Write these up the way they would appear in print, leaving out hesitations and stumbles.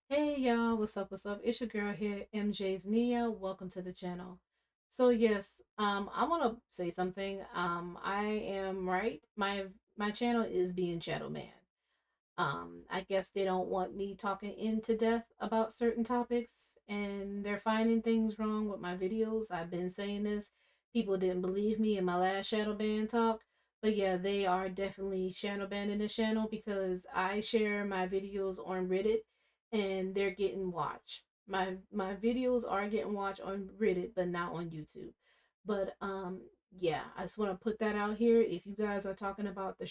Hey y'all, what's up? What's up? It's your girl here, MJ's Nia. Welcome to the channel. So yes, I want to say something. I am right. My channel is being shadow man. I guess they don't want me talking into death about certain topics, and they're finding things wrong with my videos. I've been saying this. People didn't believe me in my last shadow ban talk, but yeah, they are definitely shadow banning the channel because I share my videos on Reddit, and they're getting watched. My videos are getting watched on Reddit, but not on YouTube. But yeah, I just want to put that out here. If you guys are talking about the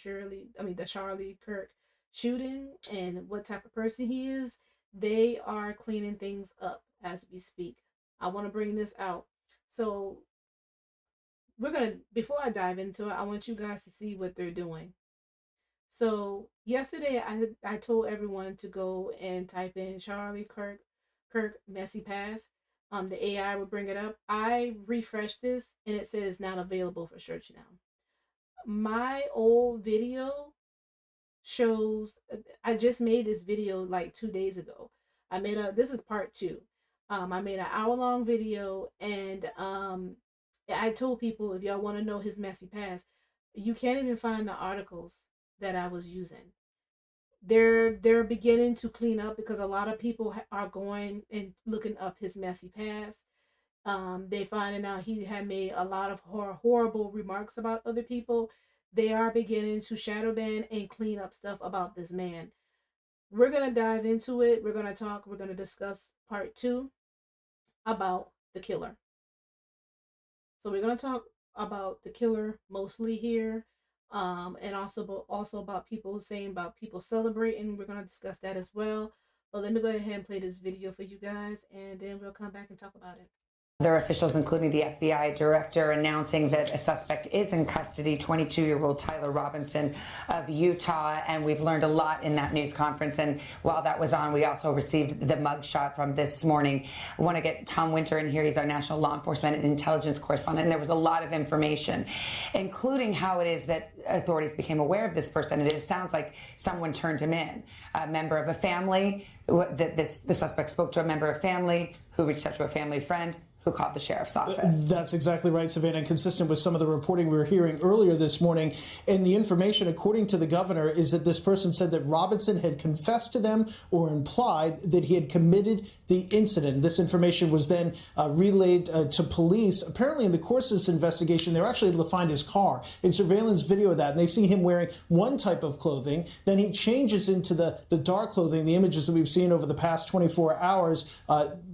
Charlie Kirk shooting and what type of person he is, they are cleaning things up as we speak. I want to bring this out. So, before I dive into it, I want you guys to see what they're doing. So, yesterday I told everyone to go and type in Kirk messy pass. The AI would bring it up. I refreshed this and it says not available for search now. My old video shows. I just made this video like 2 days ago. This is part two. I made an hour-long video, and I told people, if y'all want to know his messy past, you can't even find the articles that I was using. They're beginning to clean up because a lot of people are going and looking up his messy past. They finding out he had made a lot of horrible remarks about other people. They are beginning to shadow ban and clean up stuff about this man. We're gonna dive into it. We're gonna talk. We're gonna discuss part two about the killer. So we're gonna talk about the killer mostly here, and also about people saying about people celebrating. We're gonna discuss that as well. But let me go ahead and play this video for you guys, and then we'll come back and talk about it. Other officials, including the FBI director, announcing that a suspect is in custody, 22-year-old Tyler Robinson of Utah. And we've learned a lot in that news conference. And while that was on, we also received the mugshot from this morning. I want to get Tom Winter in here. He's our national law enforcement and intelligence correspondent. And there was a lot of information, including how it is that authorities became aware of this person. It sounds like someone turned him in, a member of a family. The suspect spoke to a member of family who reached out to a family friend who called the sheriff's office. That's exactly right, Savannah, and consistent with some of the reporting we were hearing earlier this morning. And the information, according to the governor, is that this person said that Robinson had confessed to them or implied that he had committed the incident. This information was then relayed to police. Apparently, in the course of this investigation, they were actually able to find his car in surveillance video of that, and they see him wearing one type of clothing. Then he changes into the dark clothing, the images that we've seen over the past 24 hours.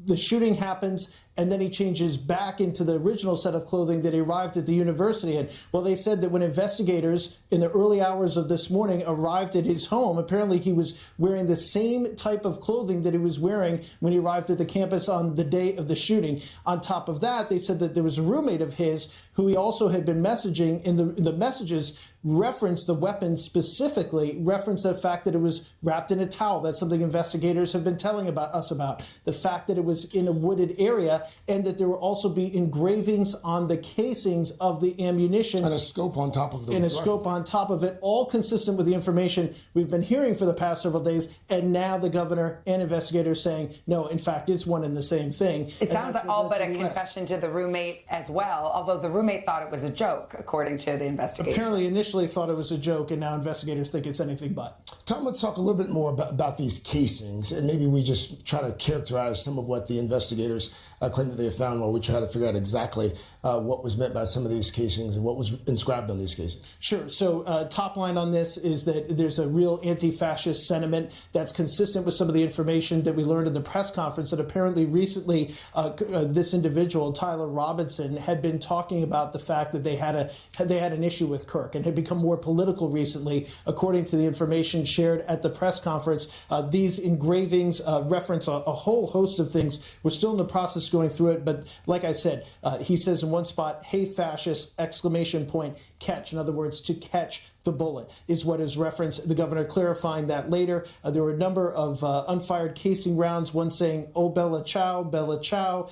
The shooting happens, and then he changes back into the original set of clothing that he arrived at the university in. Well, they said that when investigators in the early hours of this morning arrived at his home, apparently he was wearing the same type of clothing that he was wearing when he arrived at the campus on the day of the shooting. On top of that, they said that there was a roommate of his who he also had been messaging, in the messages referenced the weapon specifically, referenced the fact that it was wrapped in a towel. That's something investigators have been telling us about. The fact that it was in a wooded area, and that there will also be engravings on the casings of the ammunition. And a scope on top of them. And a scope on top of it, all consistent with the information we've been hearing for the past several days. And now the governor and investigators saying, no, in fact, it's one and the same thing. It sounds like all but a confession to the roommate as well, although the roommate thought it was a joke, according to the investigation. Apparently initially thought it was a joke, and now investigators think it's anything but. Tom, let's talk a little bit more about these casings, and maybe we just try to characterize some of what the investigators claim that they have found while we try to figure out exactly what was meant by some of these casings and what was inscribed on these casings. Sure. So top line on this is that there's a real anti-fascist sentiment that's consistent with some of the information that we learned in the press conference, that apparently recently this individual, Tyler Robinson, had been talking about the fact that they had an issue with Kirk and had become more political recently. According to the information shared at the press conference, these engravings reference a whole host of things. We're still in the process going through it, but like I said, he says in one spot, "Hey fascist!" exclamation point, catch. In other words, to catch the bullet is what is referenced. The governor clarifying that later. There were a number of unfired casing rounds, one saying, "Oh, Bella Ciao, Bella Ciao."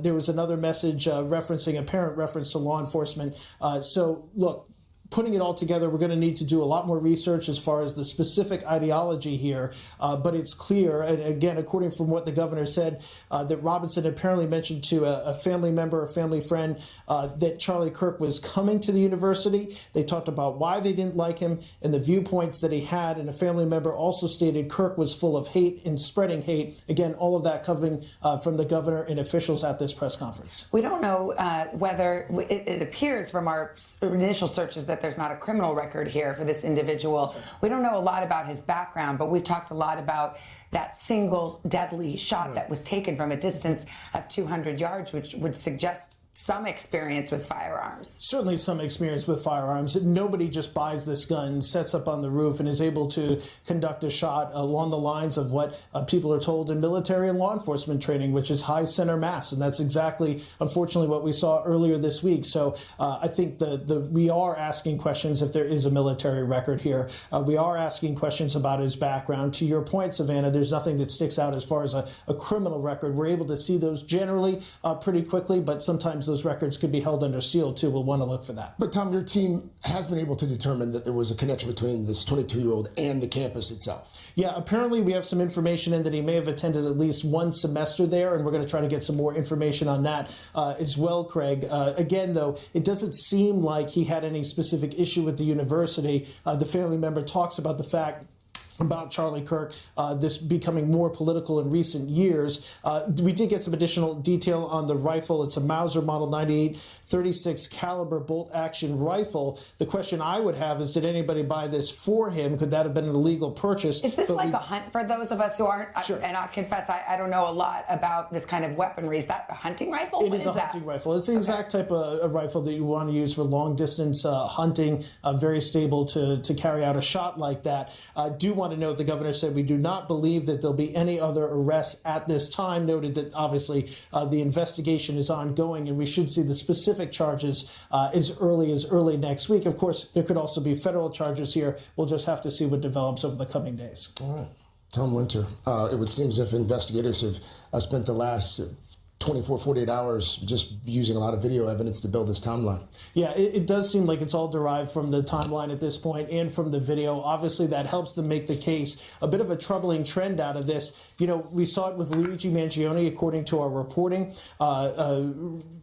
There was another message referencing, apparent reference to law enforcement. So look, putting it all together, we're going to need to do a lot more research as far as the specific ideology here. But it's clear, and again, according from what the governor said, that Robinson apparently mentioned to a family member, a family friend, that Charlie Kirk was coming to the university. They talked about why they didn't like him and the viewpoints that he had. And a family member also stated Kirk was full of hate and spreading hate. Again, all of that coming from the governor and officials at this press conference. We don't know whether it appears from our initial searches that there's not a criminal record here for this individual. We don't know a lot about his background, but we've talked a lot about that single deadly shot that was taken from a distance of 200 yards, which would suggest some experience with firearms. Certainly some experience with firearms. Nobody just buys this gun, sets up on the roof, and is able to conduct a shot along the lines of what people are told in military and law enforcement training, which is high center mass. And that's exactly, unfortunately, what we saw earlier this week. So I think we are asking questions if there is a military record here. We are asking questions about his background. To your point, Savannah, there's nothing that sticks out as far as a criminal record. We're able to see those generally pretty quickly, but sometimes those records could be held under seal too. We'll want to look for that. But Tom, your team has been able to determine that there was a connection between this 22-year-old and the campus itself. Yeah, apparently we have some information in that he may have attended at least one semester there, and we're going to try to get some more information on that as well, Craig. Again, though, it doesn't seem like he had any specific issue with the university. The family member talks about the fact about Charlie Kirk, this becoming more political in recent years. We did get some additional detail on the rifle. It's a Mauser Model 98 36 caliber bolt action rifle. The question I would have is, did anybody buy this for him? Could that have been an illegal purchase? Is this a hunt for those of us who aren't? Sure. And I confess, I don't know a lot about this kind of weaponry. Is that a hunting rifle? It is a hunting rifle. It's the exact type of rifle that you want to use for long distance hunting, very stable to carry out a shot like that. Do want to note the governor said we do not believe that there'll be any other arrests at this time. Noted that obviously the investigation is ongoing and we should see the specific charges as early next week. Of course, there could also be federal charges here. We'll just have to see what develops over the coming days. All right. Tom Winter, it would seem as if investigators have spent the last 24, 48 hours just using a lot of video evidence to build this timeline. Yeah, it does seem like it's all derived from the timeline at this point and from the video. Obviously, that helps them make the case. A bit of a troubling trend out of this. You know, we saw it with Luigi Mangione, according to our reporting.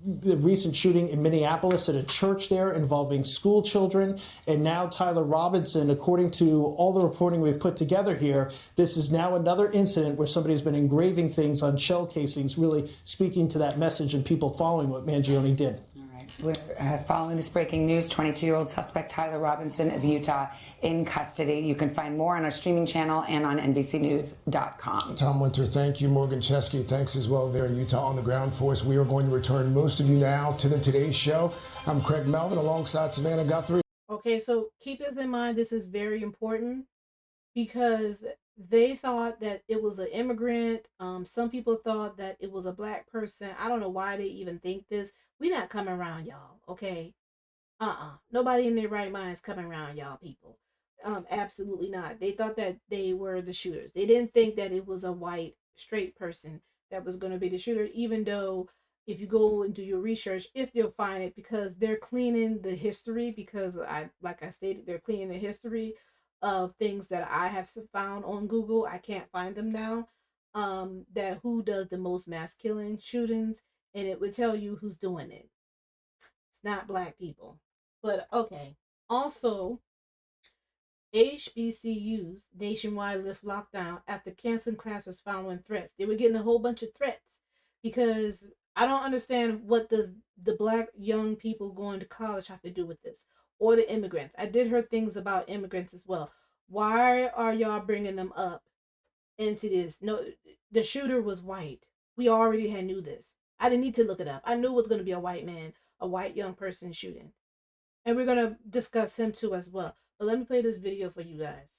The recent shooting in Minneapolis at a church there involving school children. And now Tyler Robinson, according to all the reporting we've put together here, this is now another incident where somebody's been engraving things on shell casings, really speaking to that message and people following what Mangione did. All right. We're following this breaking news. 22-year-old suspect Tyler Robinson of Utah in custody. You can find more on our streaming channel and on NBCnews.com. Tom Winter, thank you. Morgan Chesky, thanks as well there in Utah on the ground for us. We are going to return most of you now to the Today Show. I'm Craig Melvin alongside Savannah Guthrie. Okay, so keep this in mind. This is very important because they thought that it was an immigrant. Some people thought that it was a black person. I don't know why they even think this. We're not coming around y'all, okay? Nobody in their right mind is coming around y'all people. Absolutely not. They thought that they were the shooters. They didn't think that it was a white, straight person that was going to be the shooter, even though if you go and do your research, if you'll find it, because they're cleaning the history, because like I stated, they're cleaning the history of things that I have found on Google. I can't find them now. That who does the most mass killing shootings, and it would tell you who's doing it. It's not black people. But okay. Also, HBCUs nationwide lift lockdown after canceling classes following threats. They were getting a whole bunch of threats because I don't understand what does the black young people going to college have to do with this, or the immigrants. I did hear things about immigrants as well. Why are y'all bringing them up into this? No, the shooter was white. We already knew this. I didn't need to look it up. I knew it was going to be a white man, a white young person shooting. And we're going to discuss him too as well. But let me play this video for you guys.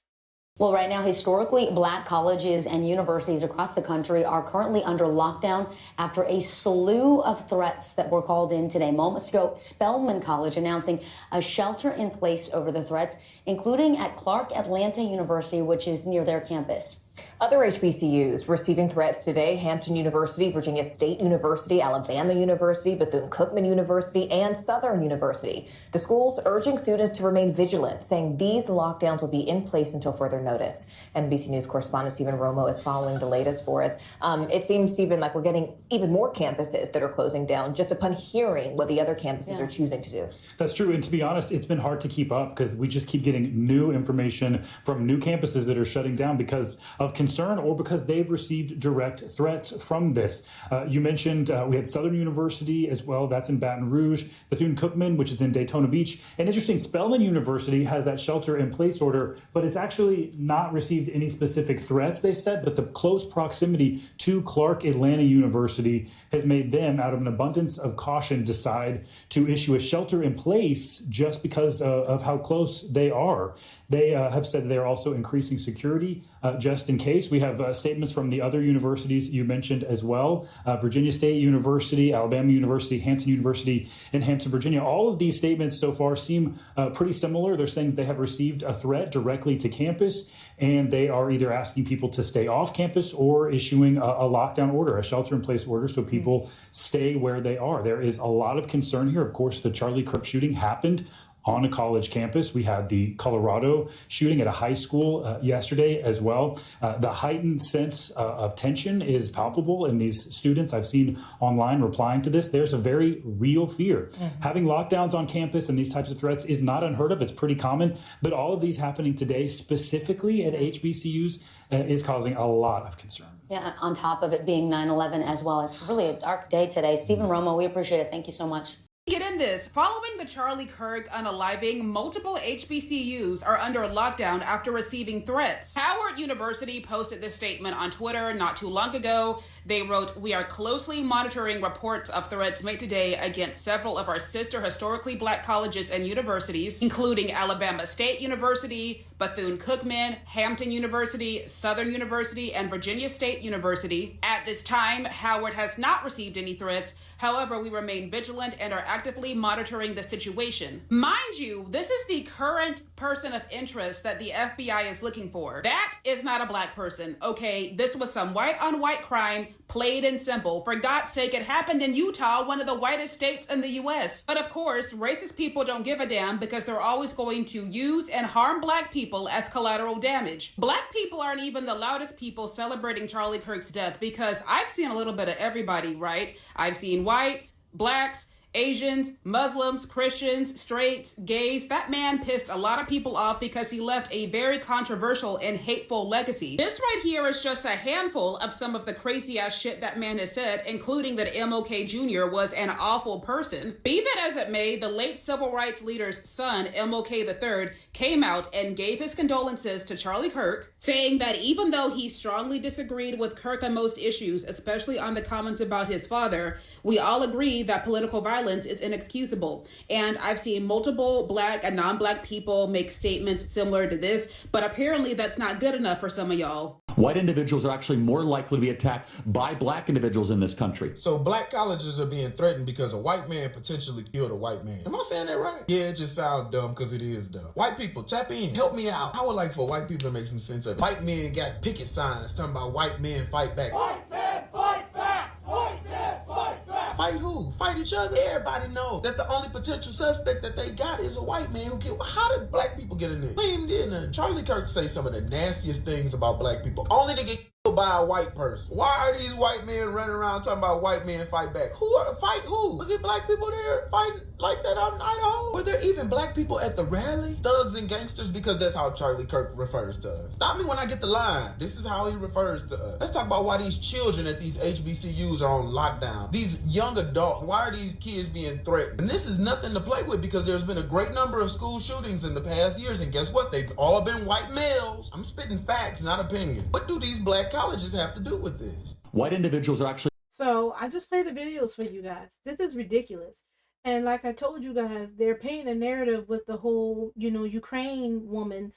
Well, right now, historically black colleges and universities across the country are currently under lockdown after a slew of threats that were called in today. Moments ago, Spelman College announcing a shelter in place over the threats, including at Clark Atlanta University, which is near their campus. Other HBCUs receiving threats today: Hampton University, Virginia State University, Alabama University, Bethune-Cookman University, and Southern University. The schools urging students to remain vigilant, saying these lockdowns will be in place until further notice. NBC News correspondent Stephen Romo is following the latest for us. It seems, Stephen, like we're getting even more campuses that are closing down just upon hearing what the other campuses are choosing to do. That's true. And to be honest, it's been hard to keep up because we just keep getting new information from new campuses that are shutting down because of concern or because they've received direct threats from this. You mentioned we had Southern University as well. That's in Baton Rouge. Bethune-Cookman, which is in Daytona Beach. And interesting, Spelman University has that shelter-in-place order, but it's actually not received any specific threats, they said. But the close proximity to Clark Atlanta University has made them, out of an abundance of caution, decide to issue a shelter-in-place just because of how close they are. They have said they're also increasing security just in case. We have statements from the other universities you mentioned as well. Virginia State University, Alabama University, Hampton University in Hampton, Virginia. All of these statements so far seem pretty similar. They're saying that they have received a threat directly to campus, and they are either asking people to stay off campus or issuing a lockdown order, a shelter-in-place order, so people stay where they are. There is a lot of concern here. Of course, the Charlie Kirk shooting happened on a college campus. We had the Colorado shooting at a high school yesterday as well. The heightened sense of tension is palpable in these students I've seen online replying to this. There's a very real fear. Having lockdowns on campus and these types of threats is not unheard of. It's pretty common. But all of these happening today, specifically at HBCUs, is causing a lot of concern. Yeah, on top of it being 9/11 as well. It's really a dark day today. Stephen Romo, we appreciate it. Thank you so much. Get in this. Following the Charlie Kirk unaliving, multiple HBCUs are under lockdown after receiving threats. Howard University posted this statement on Twitter not too long ago. They wrote, "We are closely monitoring reports of threats made today against several of our sister historically Black colleges and universities, including Alabama State University, Bethune-Cookman, Hampton University, Southern University, and Virginia State University. At this time, Howard has not received any threats. However, we remain vigilant and are actively monitoring the situation." Mind you, this is the current person of interest that the FBI is looking for. That is not a Black person, okay? This was some white-on-white crime, plain and simple. For God's sake, it happened in Utah, one of the whitest states in the U.S. But of course, racist people don't give a damn because they're always going to use and harm Black people as collateral damage. Black people aren't even the loudest people celebrating Charlie Kirk's death because I've seen a little bit of everybody, right? I've seen whites, Blacks, Asians, Muslims, Christians, straights, gays. That man pissed a lot of people off because he left a very controversial and hateful legacy. This right here is just a handful of some of the crazy ass shit that man has said, including that MLK Jr. was an awful person. Be that as it may, the late civil rights leader's son, MLK III, came out and gave his condolences to Charlie Kirk, saying that even though he strongly disagreed with Kirk on most issues, especially on the comments about his father, we all agree that political violence is inexcusable. And I've seen multiple Black and non-Black people make statements similar to this, but apparently that's not good enough for some of y'all. White individuals are actually more likely to be attacked by Black individuals in this country. So Black colleges are being threatened because a white man potentially killed a white man. Am I saying that right? Yeah, it just sounds dumb because it is dumb. White people, tap in. Help me out. I would like for white people to make some sense of it. White men got picket signs talking about white men fight back. White men fight back! White men fight back! Fight who? Fight each other? Everybody knows that the only potential suspect that they got is a white man who killed. How did Black people get in there? We even did nothing. Charlie Kirk say some of the nastiest things about Black people, only to get killed by a white person. Why are these white men running around talking about white men fight back? Fight who? Was it Black people there fighting like that out in Idaho? Were there even Black people at the rally? Thugs and gangsters? Because that's how Charlie Kirk refers to us. Stop me when I get the line. This is how he refers to us. Let's talk about why these children at these HBCUs are on lockdown. These young adults, why are these kids being threatened? And this is nothing to play with because there's been a great number of school shootings in the past years, and guess what? They've all been white males. I'm spitting facts, not opinion. What do these Black colleges have to do with this? White individuals are actually... So I just played the videos for you guys. This is ridiculous. And like I told you guys, they're painting a narrative with the whole, Ukraine woman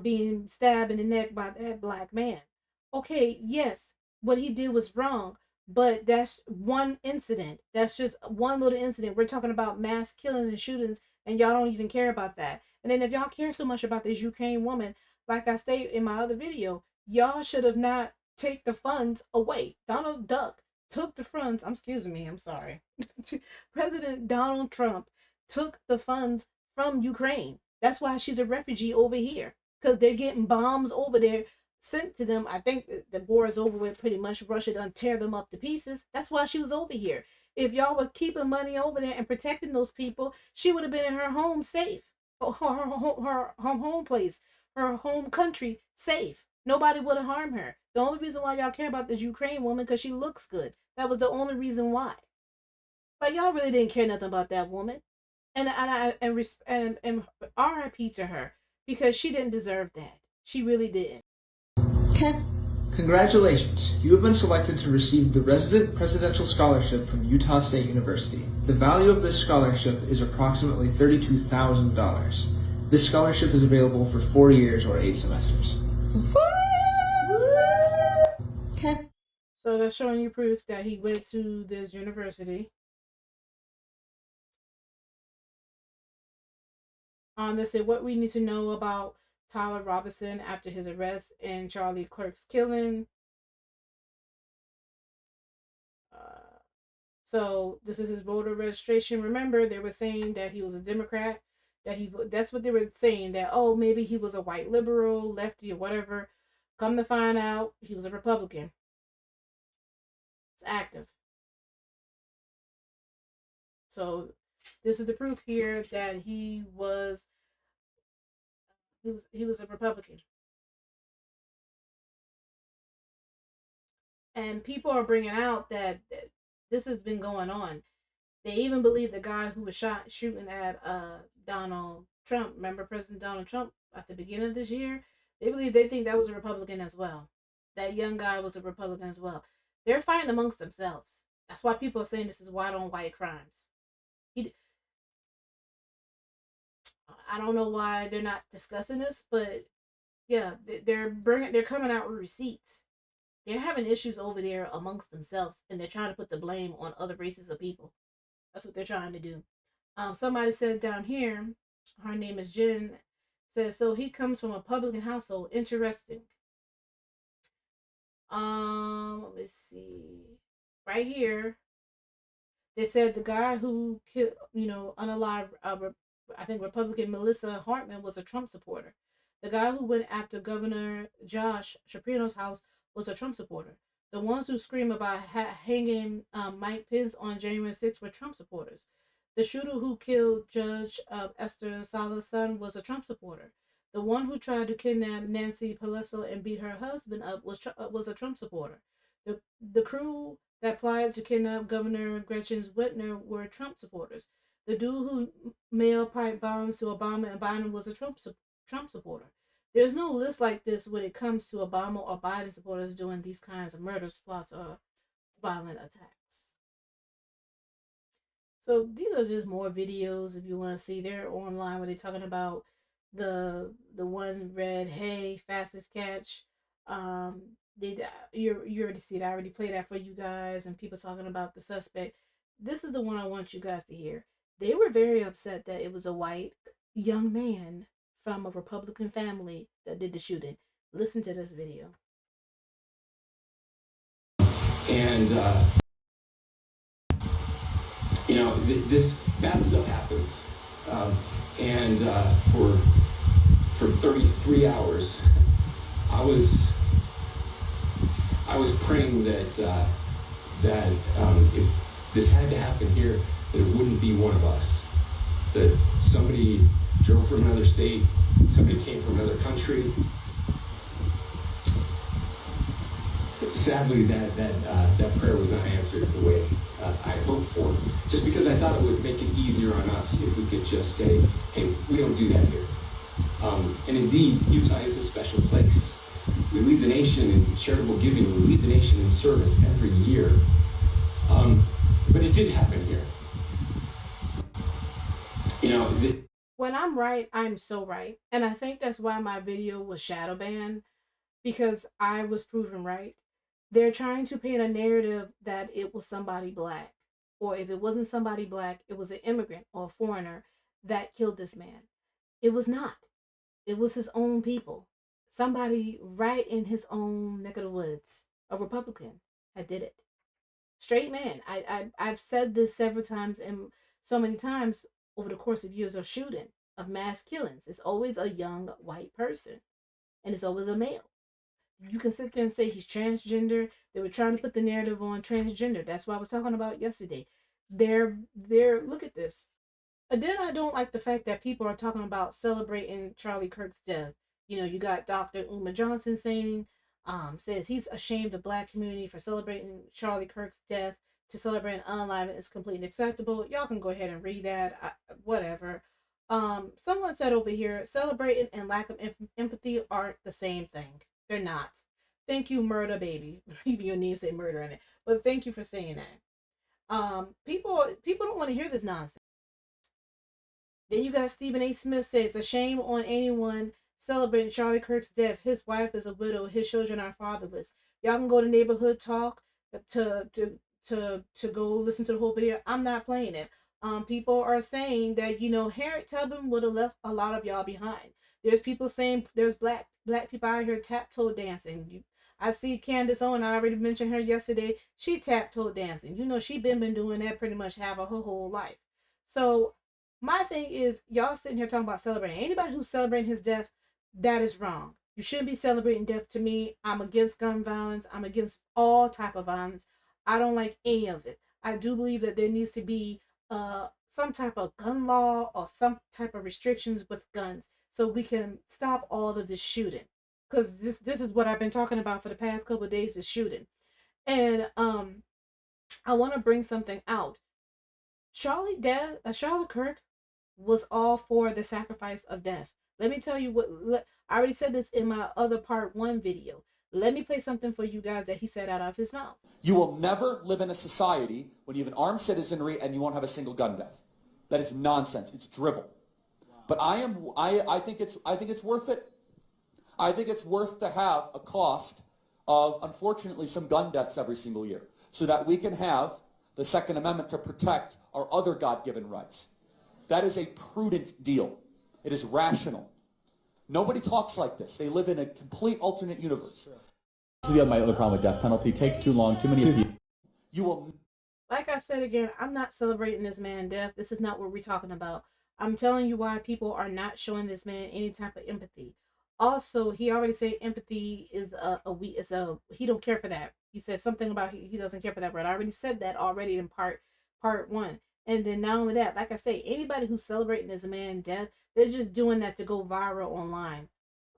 being stabbed in the neck by that Black man. Okay, yes, what he did was wrong, but that's one incident. That's just one little incident. We're talking about mass killings and shootings, and y'all don't even care about that. And then if y'all care so much about this Ukraine woman, like I stated in my other video, y'all should have not take the funds away. Donald Duck took the funds. I'm sorry. President Donald Trump took the funds from Ukraine. That's why she's a refugee over here, because they're getting bombs over there sent to them. I think the war is over with pretty much. Russia done tear them up to pieces. That's why she was over here. If y'all were keeping money over there and protecting those people, she would have been in her home safe, her home place, her home country safe. Nobody would have harmed her. The only reason why y'all care about this Ukraine woman because she looks good. That was the only reason why. Like, y'all really didn't care nothing about that woman. And R.I.P. to her, because she didn't deserve that. She really didn't. Okay. Congratulations. You have been selected to receive the Resident Presidential Scholarship from Utah State University. The value of this scholarship is approximately $32,000. This scholarship is available for 4 years or 8 semesters. Okay. So that's showing you proof that he went to this university. They said what we need to know about Tyler Robinson after his arrest and Charlie Kirk's killing. So this is his voter registration. Remember, they were saying that he was a Democrat. That's what they were saying, that, oh, maybe he was a white liberal, lefty, or whatever. Come to find out, he was a Republican. It's active. So this is the proof here that he was a Republican. And people are bringing out that this has been going on. They even believe the guy who was shooting at Donald Trump, remember President Donald Trump at the beginning of this year? They think that was a Republican as well. That young guy was a Republican as well. They're fighting amongst themselves. That's why people are saying this is white on white crimes. I don't know why they're not discussing this, but yeah, they're coming out with receipts. They're having issues over there amongst themselves, and they're trying to put the blame on other races of people. That's what they're trying to do. Somebody said down here, her name is Jen, says, so he comes from a Republican household. Interesting. Let's see. Right here, they said the guy who killed, unalive, I think Republican Melissa Hartman was a Trump supporter. The guy who went after Governor Josh Shapino's house was a Trump supporter. The ones who scream about hanging Mike Pence on January 6th were Trump supporters. The shooter who killed Judge Esther Sala's son was a Trump supporter. The one who tried to kidnap Nancy Pelosi and beat her husband up was a Trump supporter. The crew that applied to kidnap Governor Gretchen Whitmer were Trump supporters. The dude who mailed pipe bombs to Obama and Biden was a Trump supporter. There's no list like this when it comes to Obama or Biden supporters doing these kinds of murders, plots, or violent attacks. So these are just more videos if you want to see. They're online where they're talking about the one read, hey, fastest catch. You already see it. I already played that for you guys, and people talking about the suspect. This is the one I want you guys to hear. They were very upset that it was a white young man from a Republican family that did the shooting. Listen to this video. And this bad stuff happens, and for 33 hours, I was praying that if this had to happen here, that it wouldn't be one of us, that somebody drove from another state, somebody came from another country. Sadly, that prayer was not answered the way I hoped for, just because I thought it would make it easier on us if we could just say, hey, we don't do that here. And indeed, Utah is a special place. We lead the nation in charitable giving. We lead the nation in service every year. But it did happen here. When I'm right, I'm so right. And I think that's why my video was shadow banned, because I was proven right. They're trying to paint a narrative that it was somebody black, or if it wasn't somebody black, it was an immigrant or a foreigner that killed this man. It was not. It was his own people. Somebody right in his own neck of the woods, a Republican, had did it. Straight man. I've said this several times and so many times over the course of years of shooting, of mass killings. It's always a young white person, and it's always a male. You can sit there and say he's transgender. They were trying to put the narrative on transgender. That's what I was talking about yesterday. They're look at this. And then I don't like the fact that people are talking about celebrating Charlie Kirk's death. You know, you got Dr. Uma Johnson saying, says he's ashamed the black community for celebrating Charlie Kirk's death. To celebrate an unalive is completely acceptable. Y'all can go ahead and read that. Whatever. Someone said over here, celebrating and lack of empathy aren't the same thing. They're not. Thank you, murder baby. Even your name say murder in it, but thank you for saying that. People don't want to hear this nonsense. Then you got Stephen A. Smith says, a shame on anyone celebrating Charlie Kirk's death. His wife is a widow. His children are fatherless. Y'all can go to Neighborhood Talk to go listen to the whole video. I'm not playing it. People are saying that, you know, Harriet Tubman would have left a lot of y'all behind. There's people saying there's black people out here tap toe dancing. I see Candace Owen. I already mentioned her yesterday. She tap toe dancing. You know, she been doing that pretty much half of her whole life. So my thing is, y'all sitting here talking about celebrating. Anybody who's celebrating his death, that is wrong. You shouldn't be celebrating death. To me, I'm against gun violence. I'm against all type of violence. I don't like any of it. I do believe that there needs to be some type of gun law or some type of restrictions with guns so we can stop all of this shooting. Because this is what I've been talking about for the past couple of days, is shooting. And I want to bring something out. Charlie Kirk was all for the sacrifice of death. Let me tell you what, I already said this in my other part 1 video. Let me play something for you guys that he said out of his mouth. You will never live in a society when you have an armed citizenry and you won't have a single gun death. That is nonsense. It's drivel. But I think it's worth it. I think it's worth to have a cost of, unfortunately, some gun deaths every single year so that we can have the Second Amendment to protect our other God-given rights. That is a prudent deal. It is rational. Nobody talks like this. They live in a complete alternate universe. This is my other problem with death penalty. It takes too long. Too many people. You will. Like I said again, I'm not celebrating this man's death. This is not what we're talking about. I'm telling you why people are not showing this man any type of empathy. Also, he already said empathy is he don't care for that. He said something about he doesn't care for that word. I already said that already in part 1. And then not only that, like I say, anybody who's celebrating this man's death, they're just doing that to go viral online.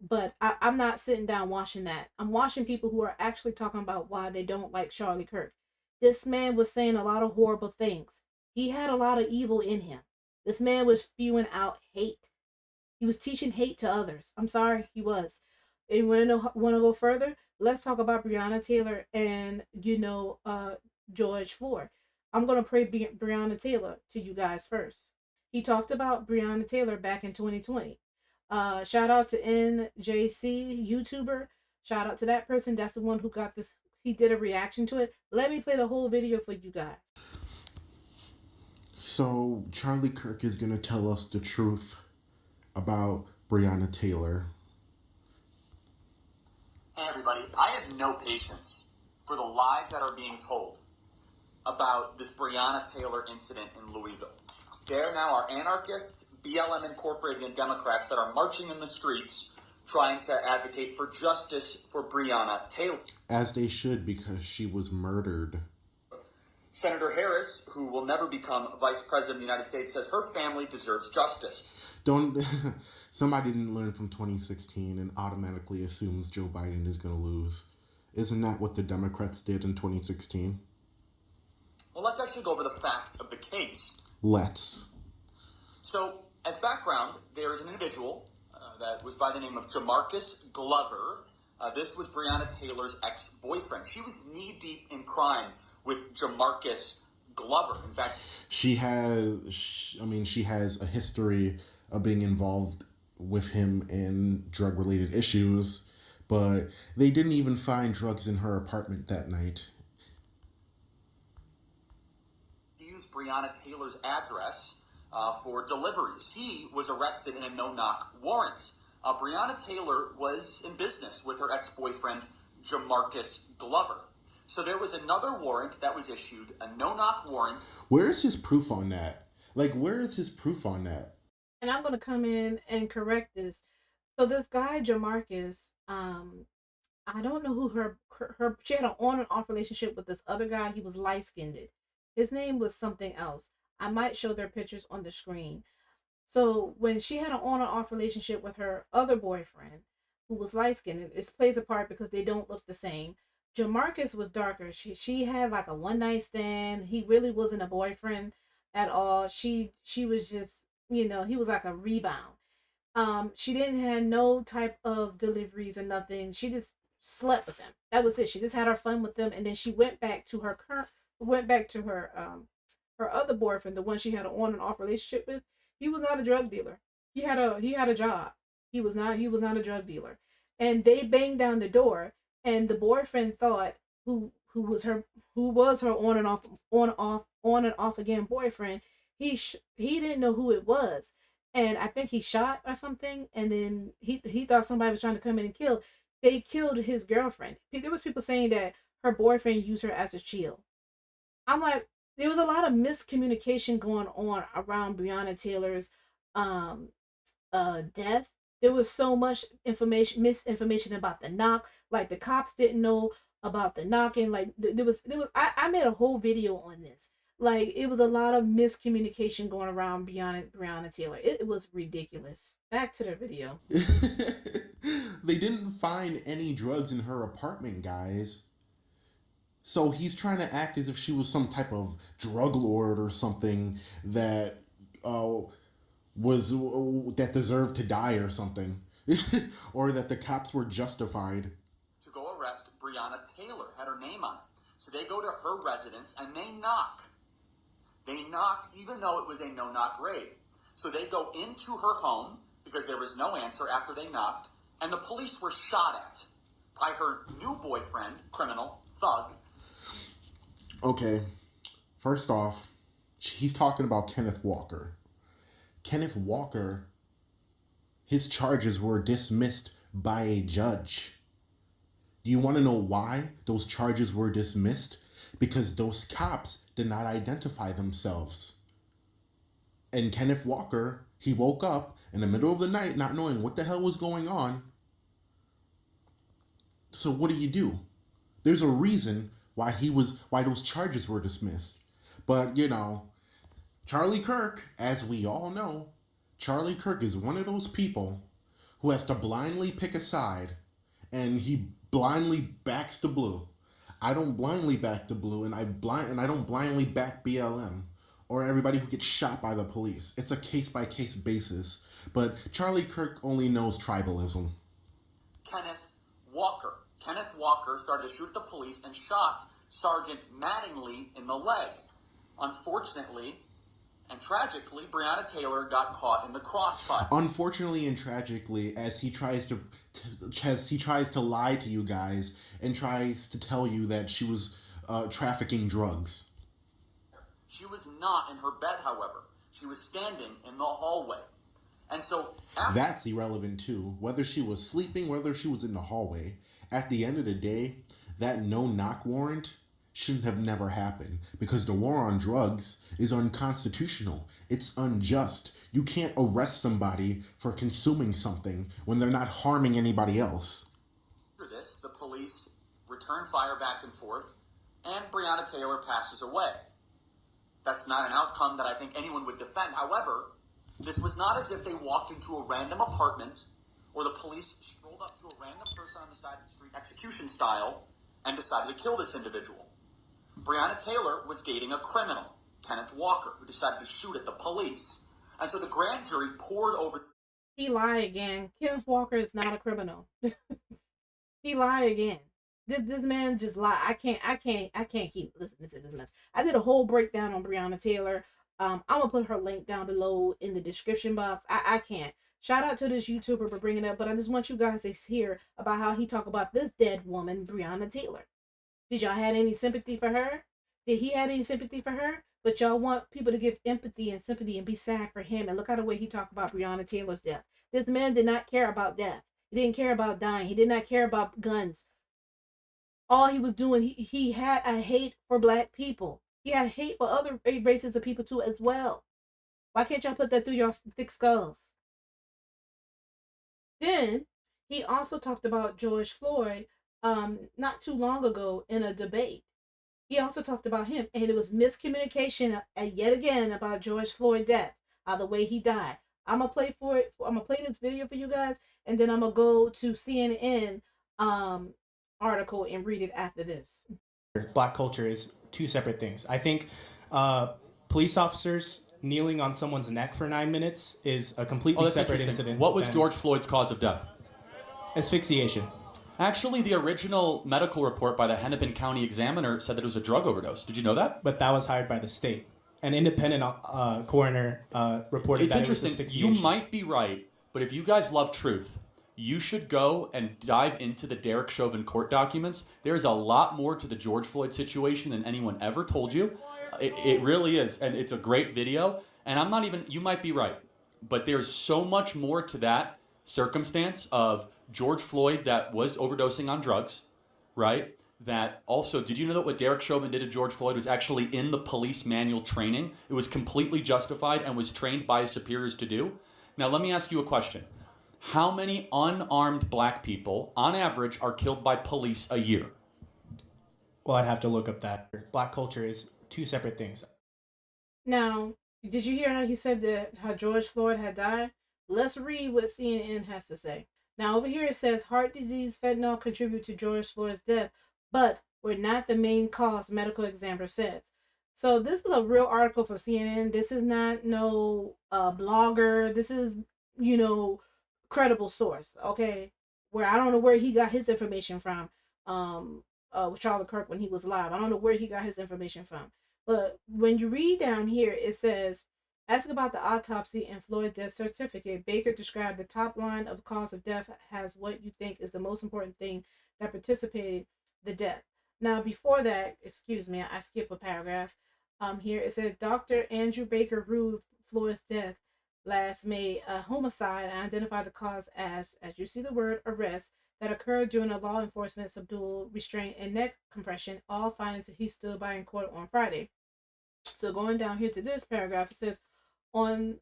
But I'm not sitting down watching that. I'm watching people who are actually talking about why they don't like Charlie Kirk. This man was saying a lot of horrible things. He had a lot of evil in him. This man was spewing out hate. He was teaching hate to others. I'm sorry, he was. And you want to go further? Let's talk about Breonna Taylor and, George Floyd. I'm going to pray Breonna Taylor to you guys first. He talked about Breonna Taylor back in 2020. Shout out to NJC YouTuber. Shout out to that person. That's the one who got this. He did a reaction to it. Let me play the whole video for you guys. So Charlie Kirk is going to tell us the truth about Breonna Taylor. Hey everybody, I have no patience for the lies that are being told about this Breonna Taylor incident in Louisville. There now are anarchists, BLM Incorporated, and Democrats that are marching in the streets trying to advocate for justice for Breonna Taylor. As they should, because she was murdered. Senator Harris, who will never become Vice President of the United States, says her family deserves justice. Somebody didn't learn from 2016 and automatically assumes Joe Biden is going to lose. Isn't that what the Democrats did in 2016? Well, let's actually go over the facts of the case. Let's. So, as background, there is an individual that was by the name of Jamarcus Glover. This was Breonna Taylor's ex-boyfriend. She was knee-deep in crime with Jamarcus Glover. In fact, she has a history of being involved with him in drug-related issues, but they didn't even find drugs in her apartment that night. He used Breonna Taylor's address for deliveries. He was arrested in a no-knock warrant. Breonna Taylor was in business with her ex-boyfriend, Jamarcus Glover. So there was another warrant that was issued, a no-knock warrant. Where is his proof on that? Like, where is his proof on that? And I'm going to come in and correct this. So this guy, Jamarcus, I don't know who she had an on and off relationship with this other guy. He was light skinned. His name was something else. I might show their pictures on the screen. So when she had an on and off relationship with her other boyfriend, who was light skinned, it plays a part because they don't look the same. Jamarcus was darker. She had like a one night stand. He really wasn't a boyfriend at all. She was just, he was like a rebound. She didn't have no type of deliveries or nothing. She just slept with them. That was it. She just had her fun with them, and then she went back to her her other boyfriend, the one she had an on and off relationship with. He was not a drug dealer. He had a job. He was not a drug dealer. And they banged down the door, and the boyfriend thought who was her on and off again boyfriend. He didn't know who it was. And I think he shot or something, and then he thought somebody was trying to come in and kill. They killed his girlfriend. There was people saying that her boyfriend used her as a shield. I'm like, there was a lot of miscommunication going on around Breonna Taylor's death. There was so much misinformation about the knock. Like the cops didn't know about the knocking. Like there was I made a whole video on this. Like it was a lot of miscommunication going around Breonna Taylor. It was ridiculous. Back to the video. They didn't find any drugs in her apartment, guys. So he's trying to act as if she was some type of drug lord or something that that deserved to die or something, or that the cops were justified to go arrest Breonna Taylor. Had her name on it. So they go to her residence and they knock. They knocked even though it was a no-knock raid. So they go into her home because there was no answer after they knocked, and the police were shot at by her new boyfriend, criminal, thug. Okay, first off, he's talking about Kenneth Walker. Kenneth Walker, his charges were dismissed by a judge. Do you want to know why those charges were dismissed? Because those cops did not identify themselves. And Kenneth Walker, he woke up in the middle of the night not knowing what the hell was going on. So what do? There's a reason why those charges were dismissed. But, Charlie Kirk, as we all know, Charlie Kirk is one of those people who has to blindly pick a side, and he blindly backs the blue. I don't blindly back the blue, and I don't blindly back BLM or everybody who gets shot by the police. It's a case-by-case basis. But Charlie Kirk only knows tribalism. Kenneth Walker started to shoot the police and shot Sergeant Mattingly in the leg. Unfortunately and tragically, Breonna Taylor got caught in the crossfire. Unfortunately and tragically, as he tries to lie to you guys and tries to tell you that she was trafficking drugs. She was not in her bed, however. She was standing in the hallway. And so that's irrelevant too. Whether she was sleeping, whether she was in the hallway. At the end of the day, that no-knock warrant shouldn't have never happened, because the war on drugs is unconstitutional. It's unjust. You can't arrest somebody for consuming something when they're not harming anybody else. After this, the police return fire back and forth, and Breonna Taylor passes away. That's not an outcome that I think anyone would defend. However, this was not as if they walked into a random apartment or the police strolled up to a random person on the side of the street, execution style, and decided to kill this individual. Breonna Taylor was dating a criminal, Kenneth Walker, who decided to shoot at the police. And so the grand jury poured over... He lied again. Kenneth Walker is not a criminal. He lied again. This man just lied. I can't keep listening to this mess. I did a whole breakdown on Breonna Taylor. I'm gonna put her link down below in the description box. I can't. Shout out to this YouTuber for bringing it up, but I just want you guys to hear about how he talked about this dead woman, Breonna Taylor. Did y'all have any sympathy for her? Did he have any sympathy for her? But y'all want people to give empathy and sympathy and be sad for him. And look at the way he talked about Breonna Taylor's death. This man did not care about death. He didn't care about dying. He did not care about guns. All he was doing, he had a hate for black people. He had hate for other races of people too as well. Why can't y'all put that through your thick skulls? Then he also talked about George Floyd not too long ago in a debate. He also talked about him, and it was miscommunication yet again about George Floyd's death, the way he died. I'm gonna play for it. I'm gonna play this video for you guys, and then I'm gonna go to CNN article and read it after this. Black culture is two separate things. I think police officers kneeling on someone's neck for 9 minutes is a completely separate incident. What was George Floyd's cause of death? Asphyxiation. Actually, the original medical report by the Hennepin County Examiner said that it was a drug overdose. Did you know that? But that was hired by the state. An independent coroner reported that it was interesting. asphyxiation. You might be right, but if you guys love truth, you should go and dive into the Derek Chauvin court documents. There's a lot more to the George Floyd situation than anyone ever told you. It really is, and it's a great video. And I'm not even, you might be right, but there's so much more to that circumstance of George Floyd that was overdosing on drugs, right? That also, did you know that what Derek Chauvin did to George Floyd was actually in the police manual training? It was completely justified and was trained by his superiors to do. Now, let me ask you a question. How many unarmed black people, on average, are killed by police a year? Well, I'd have to look up that. Black culture is two separate things. Now, did you hear how he said that how George Floyd had died? Let's read what CNN has to say. Now, over here it says heart disease, fentanyl contribute to George Floyd's death, but were not the main cause, medical examiner says. So this is a real article from CNN. This is not no blogger. This is, credible source, okay? Where I don't know where he got his information from. With Charlie Kirk when he was live. I don't know where he got his information from. But when you read down here, it says, ask about the autopsy and Floyd death certificate. Baker described the top line of cause of death as what you think is the most important thing that participated the death. Now, before that, excuse me, I skipped a paragraph. Here it said, Dr. Andrew Baker ruled Floyd's death last May a homicide and identified the cause as you see the word, arrest, that occurred during a law enforcement subdual, restraint, and neck compression, all findings that he stood by in court on Friday. So going down here to this paragraph, it says, on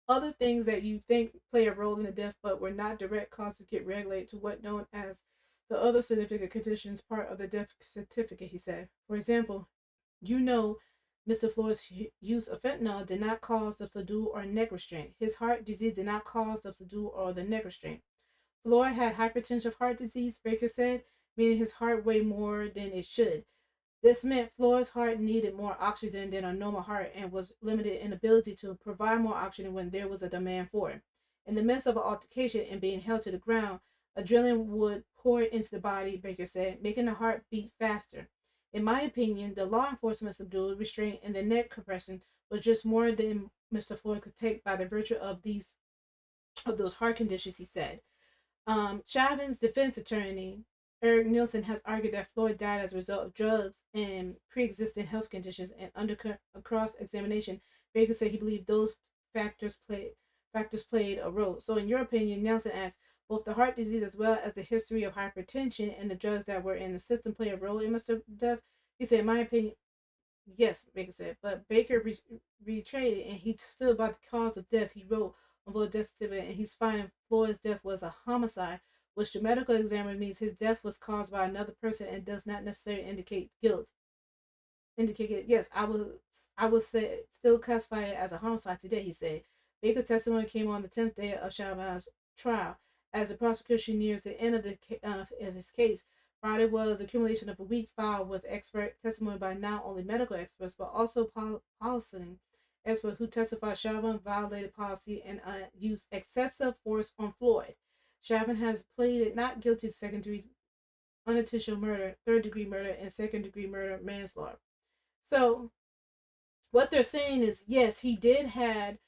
other things that you think play a role in the death but were not direct causes get regulated to what known as the other significant conditions part of the death certificate, he said. For example, Mr. Floyd's use of fentanyl did not cause the subdual or neck restraint. His heart disease did not cause the subdual or the neck restraint. Floyd had hypertensive heart disease, Baker said, meaning his heart weighed more than it should. This meant Floyd's heart needed more oxygen than a normal heart and was limited in ability to provide more oxygen when there was a demand for it. In the midst of an altercation and being held to the ground, adrenaline would pour into the body, Baker said, making the heart beat faster. In my opinion, the law enforcement subdual, restraint, and the neck compression was just more than Mr. Floyd could take by the virtue of those heart conditions, he said. Chauvin's defense attorney, Eric Nielsen, has argued that Floyd died as a result of drugs and pre-existing health conditions, and under cross-examination, Baker said he believed those factors played a role. So in your opinion, Nielsen asks, both the heart disease as well as the history of hypertension and the drugs that were in the system play a role in Mr. Death? He said, in my opinion, yes, Baker said, but Baker retraded and he stood by the cause of death. He wrote on Floyd's death certificate, and he's finding Floyd's death was a homicide, which the medical examiner means his death was caused by another person and does not necessarily indicate guilt. Yes, I would say still classify it as a homicide today, he said. Baker's testimony came on the 10th day of Chauvin's trial. As the prosecution nears the end of his case, Friday was accumulation of a week filed with expert testimony by not only medical experts, but also policy experts who testified Chauvin violated policy and used excessive force on Floyd. Chauvin has pleaded not guilty to second-degree unintentional murder, third-degree murder, and second-degree murder manslaughter. So what they're saying is, yes, he did have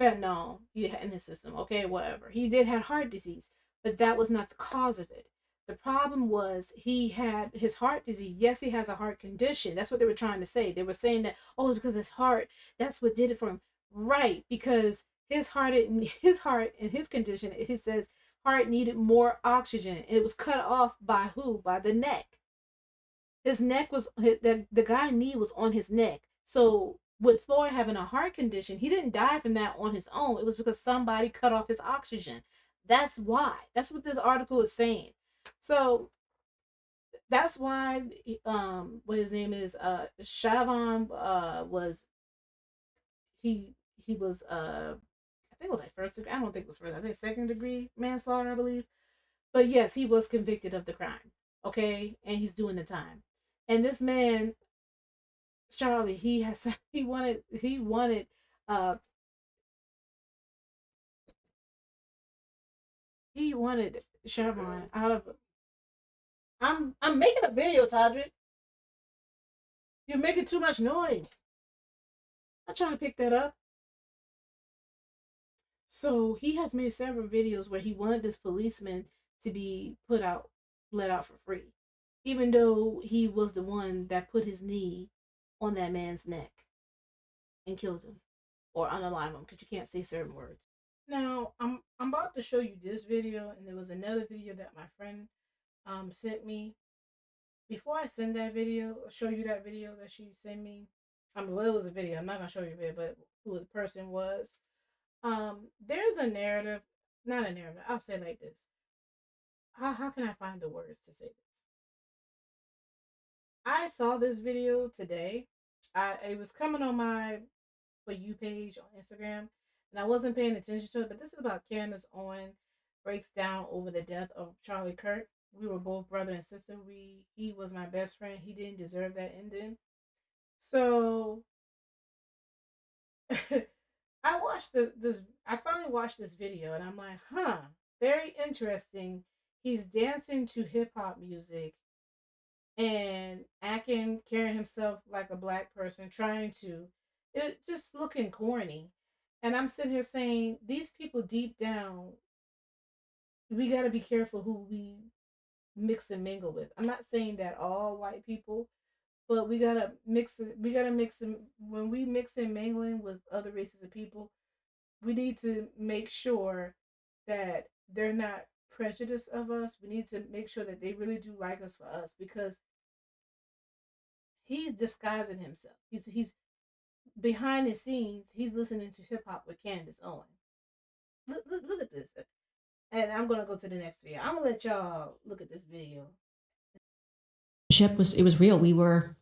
fentanyl in his system, okay, whatever. He did have heart disease, but that was not the cause of it. The problem was he had his heart disease. Yes, he has a heart condition. That's what they were trying to say. They were saying that, oh, it's because his heart, that's what did it for him. Right, because his heart in his condition, it says heart needed more oxygen, and it was cut off by who? By the neck. His neck was the guy's knee was on his neck. So with Thor having a heart condition, he didn't die from that on his own. It was because somebody cut off his oxygen. That's why. That's what this article is saying. So that's why what his name is Shavon was he was I think it was like first degree. I don't think it was first. I think second degree manslaughter, I believe. But yes, he was convicted of the crime. Okay, and he's doing the time. And this man, Charlie, he wanted uh he wanted Chevron out of. I'm making a video, Tadrick. You're making too much noise. I'm trying to pick that up. So he has made several videos where he wanted this policeman to be let out for free, even though he was the one that put his knee on that man's neck and killed him or unalive him because you can't say certain words. Now I'm about to show you this video, and there was another video that my friend sent me. Before I send that video, show you that video that she sent me. Well, it was a video. I'm not gonna show you it, but who the person was. There's a narrative, not a narrative. I'll say it like this. How can I find the words to say this? I saw this video today. It was coming on my For You page on Instagram, and I wasn't paying attention to it. But this is about Candace Owen breaks down over the death of Charlie Kirk. We were both brother and sister. He was my best friend. He didn't deserve that ending. So I finally watched this video, and I'm like, very interesting. He's dancing to hip hop music and carrying himself like a black person, it just looking corny. And I'm sitting here saying, these people deep down, we got to be careful who we mix and mingle with. I'm not saying that all white people, but we gotta mix it. We gotta mix them when we mix and mingling with other races of people. We need to make sure that they're not prejudiced of us. We need to make sure that they really do like us for us, because he's disguising himself. He's behind the scenes. He's listening to hip hop with Candace Owen. Look at this. And I'm gonna go to the next video. I'm gonna let y'all look at this video. It was real. We were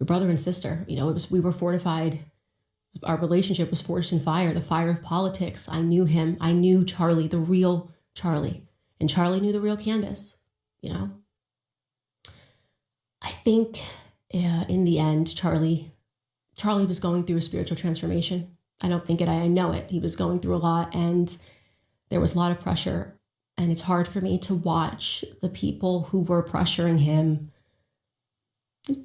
brother and sister. You know, we were fortified. Our relationship was forged in fire, the fire of politics. I knew him. I knew Charlie, the real Charlie, and Charlie knew the real Candace. You know, I think in the end, Charlie was going through a spiritual transformation. I don't think it. I know it. He was going through a lot, and there was a lot of pressure. And it's hard for me to watch the people who were pressuring him,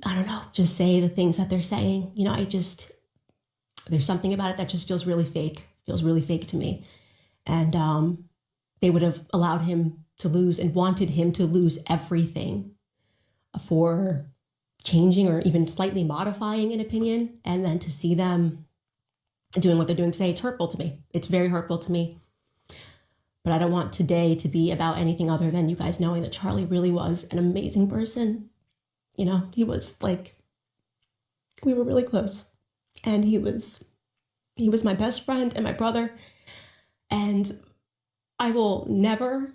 I don't know, just say the things that they're saying. You know, there's something about it that just feels really fake, to me. And they would have allowed him to lose and wanted him to lose everything for changing or even slightly modifying an opinion. And then to see them doing what they're doing today, it's hurtful to me. It's very hurtful to me. But I don't want today to be about anything other than you guys knowing that Charlie really was an amazing person. You know, he was like, we were really close. And he was my best friend and my brother. And I will never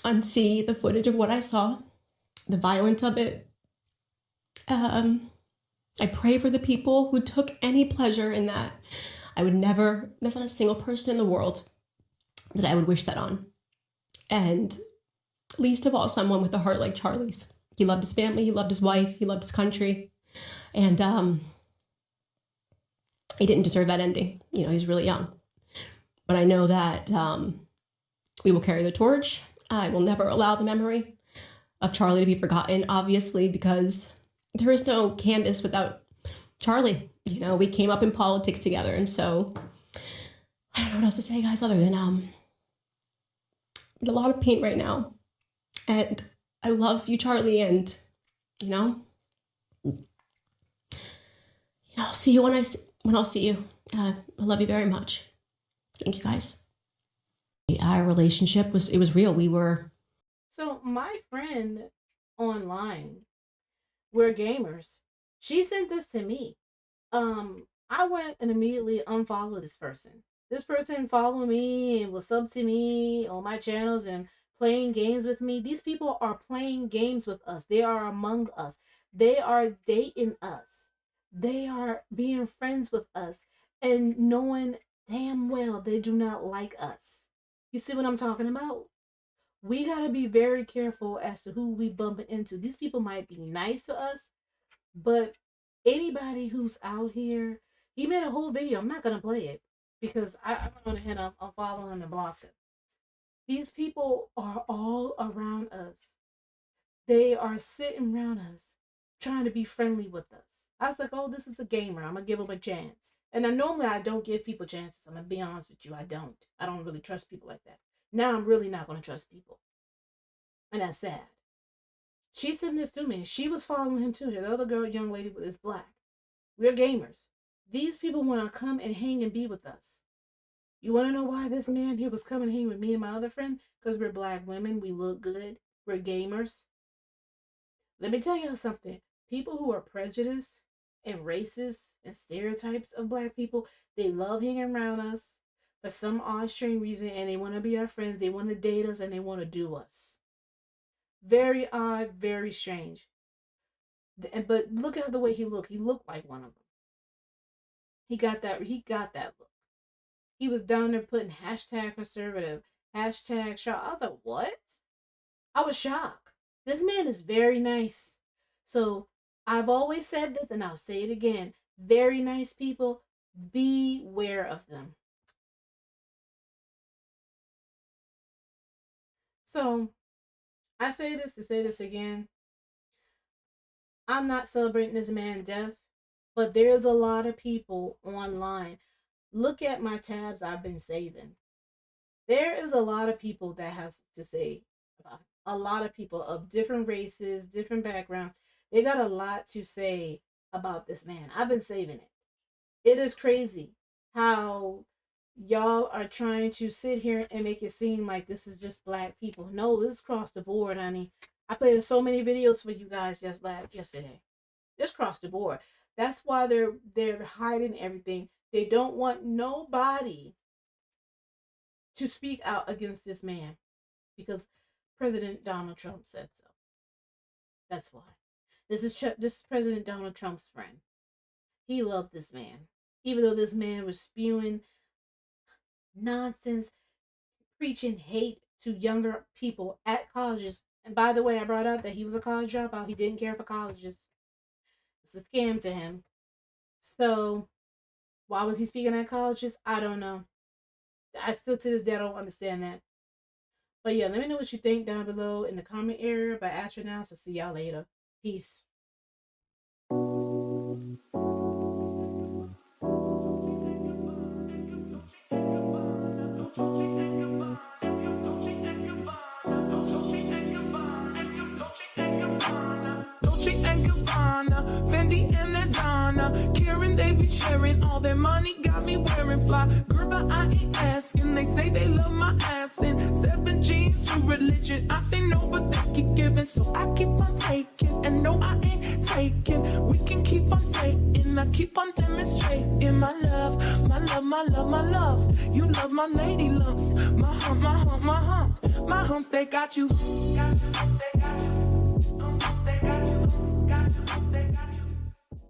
unsee the footage of what I saw, the violence of it. I pray for the people who took any pleasure in that. There's not a single person in the world that I would wish that on. And least of all, someone with a heart like Charlie's. He loved his family, he loved his wife, he loved his country. And he didn't deserve that ending. You know, he's really young. But I know that we will carry the torch. I will never allow the memory of Charlie to be forgotten, obviously, because there is no Candace without Charlie. You know, we came up in politics together. And so I don't know what else to say, guys, other than I'm in a lot of pain right now. And I love you, Charlie. And, I'll see you when I'll see you. I love you very much. Thank you, guys. Our relationship was real. We were. So my friend online, we're gamers. She sent this to me. I went and immediately unfollowed this person. This person followed me and was sub to me on my channels and playing games with me. These people are playing games with us. They are among us. They are dating us. They are being friends with us and knowing damn well they do not like us. You see what I'm talking about? We got to be very careful as to who we bump into. These people might be nice to us, but anybody who's out here, he made a whole video. I'm not going to play it because I'm going to hit up, I'll follow him and block him. These people are all around us. They are sitting around us trying to be friendly with us. I was like, oh, this is a gamer. I'm going to give him a chance. And normally I don't give people chances. I'm going to be honest with you. I don't really trust people like that. Now I'm really not going to trust people. And that's sad. She sent this to me. She was following him too. The other girl, young lady, is black. We're gamers. These people want to come and hang and be with us. You want to know why this man here was coming and hang with me and my other friend? Because we're black women. We look good. We're gamers. Let me tell you something. People who are prejudiced and racist and stereotypes of black people, they love hanging around us for some odd strange reason, and they want to be our friends. They want to date us, and they want to do us. Very odd, very strange. But look at the way he looked. He looked like one of them. He got that look. He was down there putting hashtag conservative, hashtag shock. I was like, what? I was shocked. This man is very nice. So I've always said this, and I'll say it again. Very nice people, beware of them. So I say this to say this again. I'm not celebrating this man's death, but there's a lot of people online. Look at my tabs I've been saving. There is a lot of people that has to say about it. A lot of people of different races, different backgrounds. They got a lot to say about this man. I've been saving it. It is crazy how y'all are trying to sit here and make it seem like this is just black people. No, this is across the board, honey. I played so many videos for you guys yesterday. Just across the board. That's why they're hiding everything. They don't want nobody to speak out against this man because President Donald Trump said so. That's why. This is President Donald Trump's friend. He loved this man. Even though this man was spewing nonsense, preaching hate to younger people at colleges. And by the way, I brought out that he was a college dropout. He didn't care for colleges. It was a scam to him. So why was he speaking at colleges? I don't know. I still to this day I don't understand that. But yeah, let me know what you think down below in the comment area by astronauts. I'll see y'all later. Peace. Fendi and Adana, Karen, they be sharing all their money, got me wearing fly. Girl, but I ain't asking. They say they love my ass and 7 G's to religion. I say no, but they keep giving, so I keep on taking. And no, I ain't taking. We can keep on taking. I keep on demonstrating my love, my love, my love, my love. You love my lady lumps, my hump, my hump, my hump, my humps. They got you. Got you, they got you. They got you, got you, they